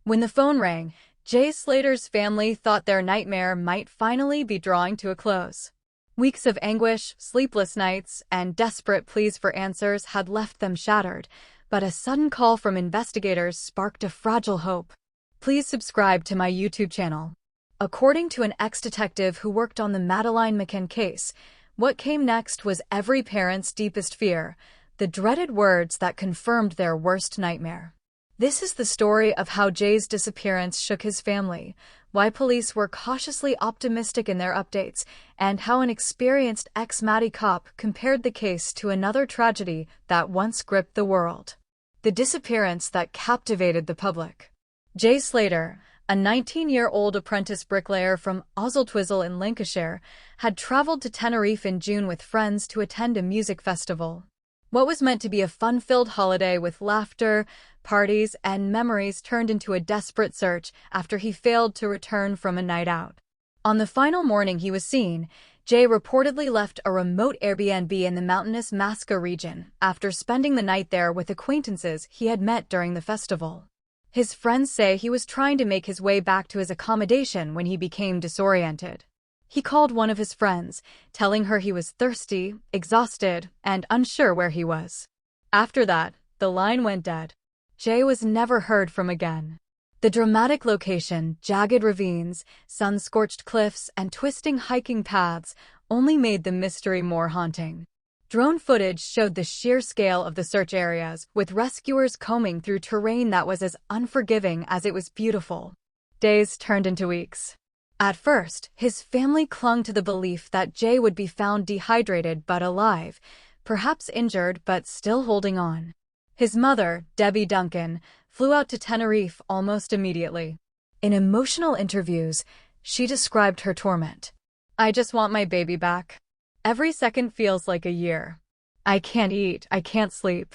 When the phone rang, Jay Slater's family thought their nightmare might finally be drawing to a close. Weeks of anguish, sleepless nights, and desperate pleas for answers had left them shattered, but a sudden call from investigators sparked a fragile hope. Please subscribe to my YouTube channel. According to an ex-detective who worked on the Madeleine McCann case, what came next was every parent's deepest fear, the dreaded words that confirmed their worst nightmare. This is the story of how Jay's disappearance shook his family, why police were cautiously optimistic in their updates, and how an experienced ex-Matty cop compared the case to another tragedy that once gripped the world. The disappearance that captivated the public. Jay Slater, a 19-year-old apprentice bricklayer from Oswaldtwistle in Lancashire, had traveled to Tenerife in June with friends to attend a music festival. What was meant to be a fun-filled holiday with laughter, parties, and memories turned into a desperate search after he failed to return from a night out. On the final morning he was seen, Jay reportedly left a remote Airbnb in the mountainous Masca region after spending the night there with acquaintances he had met during the festival. His friends say he was trying to make his way back to his accommodation when he became disoriented. He called one of his friends, telling her he was thirsty, exhausted, and unsure where he was. After that, the line went dead. Jay was never heard from again. The dramatic location, jagged ravines, sun-scorched cliffs, and twisting hiking paths only made the mystery more haunting. Drone footage showed the sheer scale of the search areas, with rescuers combing through terrain that was as unforgiving as it was beautiful. Days turned into weeks. At first, his family clung to the belief that Jay would be found dehydrated but alive, perhaps injured but still holding on. His mother, Debbie Duncan, flew out to Tenerife almost immediately. In emotional interviews, she described her torment. "I just want my baby back. Every second feels like a year. I can't eat, I can't sleep.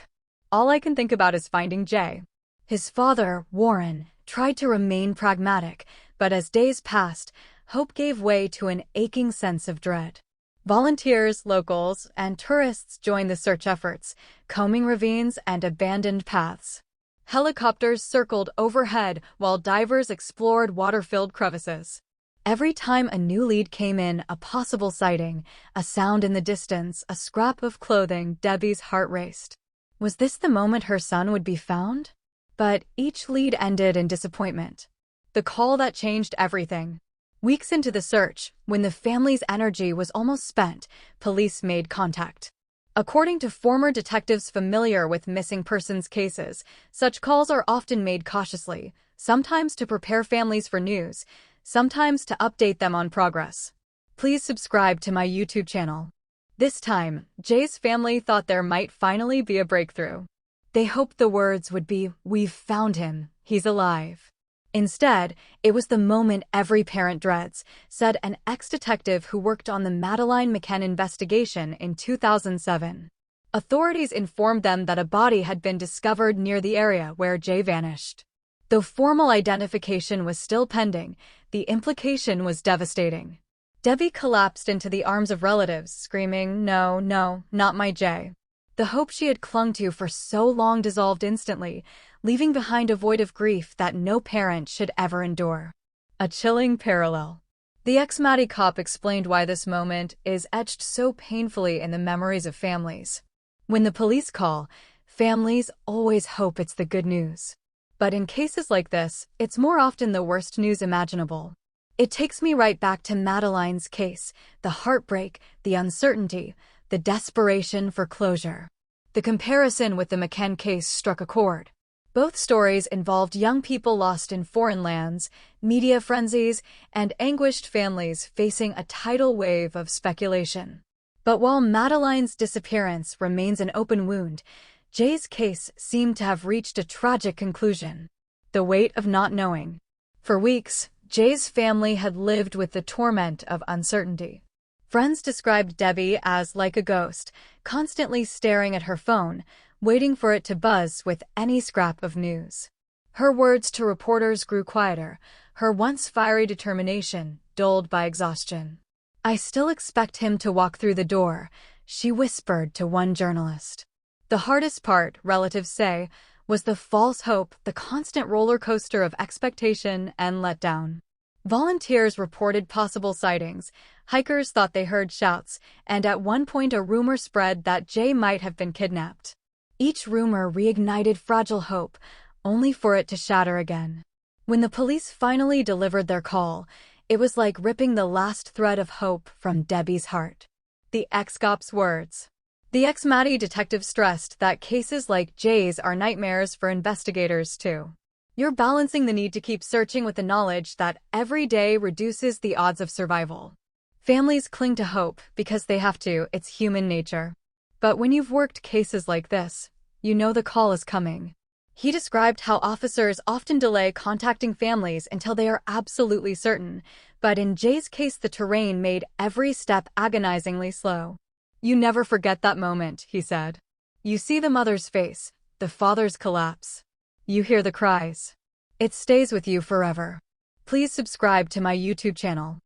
All I can think about is finding Jay." His father, Warren, tried to remain pragmatic, but as days passed, hope gave way to an aching sense of dread. Volunteers, locals, and tourists joined the search efforts, combing ravines and abandoned paths. Helicopters circled overhead while divers explored water-filled crevices. Every time a new lead came in, a possible sighting, a sound in the distance, a scrap of clothing, Debbie's heart raced. Was this the moment her son would be found? But each lead ended in disappointment. The call that changed everything. Weeks into the search, when the family's energy was almost spent, police made contact. According to former detectives familiar with missing persons cases, such calls are often made cautiously, sometimes to prepare families for news, sometimes to update them on progress. Please subscribe to my YouTube channel. This time, Jay's family thought there might finally be a breakthrough. They hoped the words would be, "We've found him, he's alive." Instead, it was the moment every parent dreads, said an ex-detective who worked on the Madeleine McCann investigation in 2007. Authorities informed them that a body had been discovered near the area where Jay vanished. Though formal identification was still pending, the implication was devastating. Debbie collapsed into the arms of relatives, screaming, "No, no, not my Jay." The hope she had clung to for so long dissolved instantly, leaving behind a void of grief that no parent should ever endure. A chilling parallel. The ex-Matty cop explained why this moment is etched so painfully in the memories of families. When the police call, families always hope it's the good news. But in cases like this, it's more often the worst news imaginable. It takes me right back to Madeleine's case, the heartbreak, the uncertainty, the desperation for closure. The comparison with the McCann case struck a chord. Both stories involved young people lost in foreign lands, media frenzies, and anguished families facing a tidal wave of speculation. But while Madeleine's disappearance remains an open wound, Jay's case seemed to have reached a tragic conclusion. The weight of not knowing. For weeks, Jay's family had lived with the torment of uncertainty. Friends described Debbie as like a ghost, constantly staring at her phone, waiting for it to buzz with any scrap of news. Her words to reporters grew quieter, her once fiery determination dulled by exhaustion. "I still expect him to walk through the door," she whispered to one journalist. The hardest part, relatives say, was the false hope, the constant roller coaster of expectation and letdown. Volunteers reported possible sightings, hikers thought they heard shouts, and at one point a rumor spread that Jay might have been kidnapped. Each rumor reignited fragile hope, only for it to shatter again. When the police finally delivered their call, it was like ripping the last thread of hope from Debbie's heart. The ex-cop's words. The ex-Maddie detective stressed that cases like Jay's are nightmares for investigators too. You're balancing the need to keep searching with the knowledge that every day reduces the odds of survival. Families cling to hope because they have to, it's human nature. But when you've worked cases like this, you know the call is coming. He described how officers often delay contacting families until they are absolutely certain, but in Jay's case the terrain made every step agonizingly slow. You never forget that moment, he said. You see the mother's face, the father's collapse. You hear the cries. It stays with you forever. Please subscribe to my YouTube channel.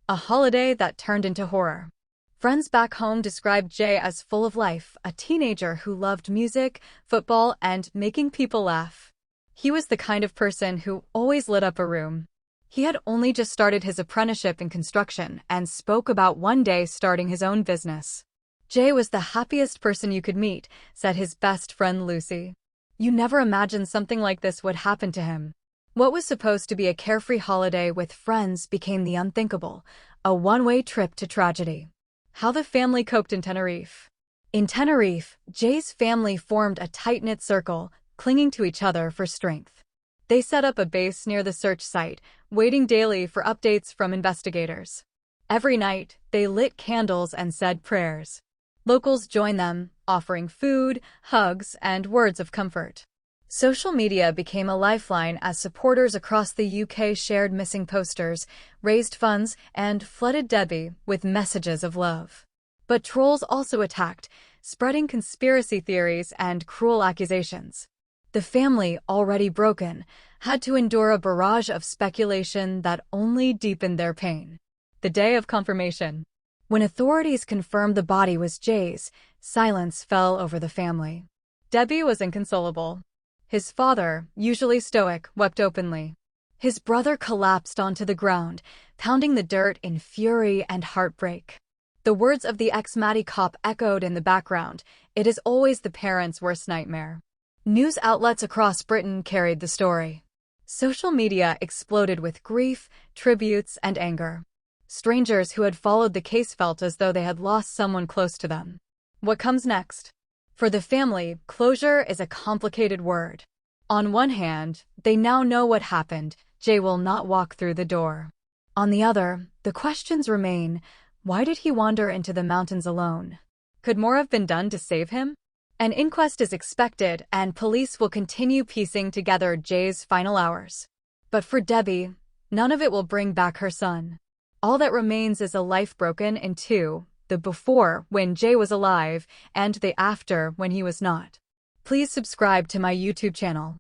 A holiday that turned into horror. Friends back home described Jay as full of life, a teenager who loved music, football, and making people laugh. He was the kind of person who always lit up a room. He had only just started his apprenticeship in construction and spoke about one day starting his own business. Jay was the happiest person you could meet, said his best friend Lucy. You never imagined something like this would happen to him. What was supposed to be a carefree holiday with friends became the unthinkable, a one-way trip to tragedy. How the family coped in Tenerife. In Tenerife, Jay's family formed a tight-knit circle, clinging to each other for strength. They set up a base near the search site, waiting daily for updates from investigators. Every night, they lit candles and said prayers. Locals joined them, offering food, hugs, and words of comfort. Social media became a lifeline as supporters across the UK shared missing posters, raised funds, and flooded Debbie with messages of love. But trolls also attacked, spreading conspiracy theories and cruel accusations. The family, already broken, had to endure a barrage of speculation that only deepened their pain. The day of confirmation. When authorities confirmed the body was Jay's, silence fell over the family. Debbie was inconsolable. His father, usually stoic, wept openly. His brother collapsed onto the ground, pounding the dirt in fury and heartbreak. The words of the ex-Maddie cop echoed in the background. It is always the parents' worst nightmare. News outlets across Britain carried the story. Social media exploded with grief, tributes, and anger. Strangers who had followed the case felt as though they had lost someone close to them. What comes next? For the family, closure is a complicated word. On one hand, they now know what happened. Jay will not walk through the door. On the other, the questions remain. Why did he wander into the mountains alone? Could more have been done to save him? An inquest is expected, and police will continue piecing together Jay's final hours. But for Debbie, none of it will bring back her son. All that remains is a life broken in two, the before, when Jay was alive, and the after, when he was not. Please subscribe to my YouTube channel.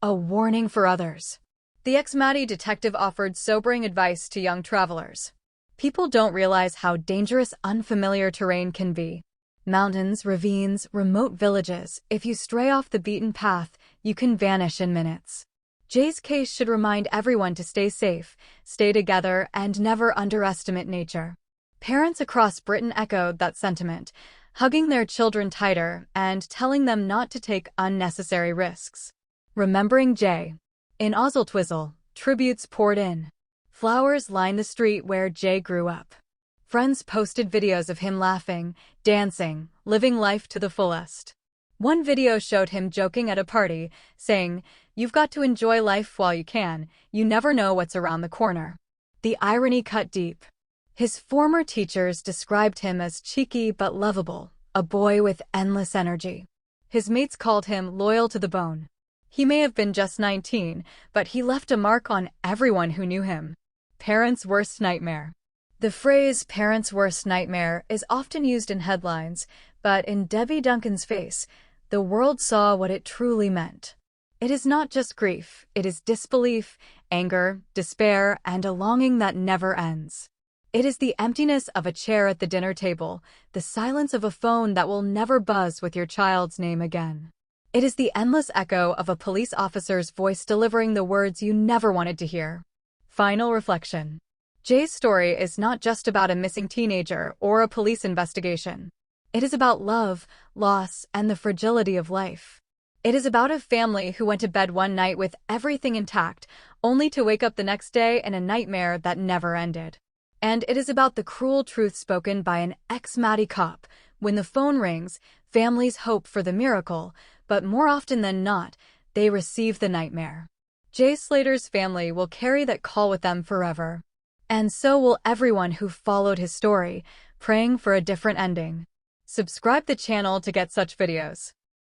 A warning for others. The ex-Maddie detective offered sobering advice to young travelers. People don't realize how dangerous unfamiliar terrain can be. Mountains, ravines, remote villages, if you stray off the beaten path, you can vanish in minutes. Jay's case should remind everyone to stay safe, stay together, and never underestimate nature. Parents across Britain echoed that sentiment, hugging their children tighter and telling them not to take unnecessary risks. Remembering Jay. In Oswald, tributes poured in. Flowers lined the street where Jay grew up. Friends posted videos of him laughing, dancing, living life to the fullest. One video showed him joking at a party, saying, "You've got to enjoy life while you can, you never know what's around the corner." The irony cut deep. His former teachers described him as cheeky but lovable, a boy with endless energy. His mates called him loyal to the bone. He may have been just 19, but he left a mark on everyone who knew him. Parents' worst nightmare. The phrase "parents' worst nightmare" is often used in headlines, but in Debbie Duncan's face, the world saw what it truly meant. It is not just grief, it is disbelief, anger, despair, and a longing that never ends. It is the emptiness of a chair at the dinner table, the silence of a phone that will never buzz with your child's name again. It is the endless echo of a police officer's voice delivering the words you never wanted to hear. Final reflection. Jay's story is not just about a missing teenager or a police investigation. It is about love, loss, and the fragility of life. It is about a family who went to bed one night with everything intact, only to wake up the next day in a nightmare that never ended. And it is about the cruel truth spoken by an ex-Maddie cop. When the phone rings, families hope for the miracle, but more often than not, they receive the nightmare. Jay Slater's family will carry that call with them forever. And so will everyone who followed his story, praying for a different ending. Subscribe the channel to get such videos.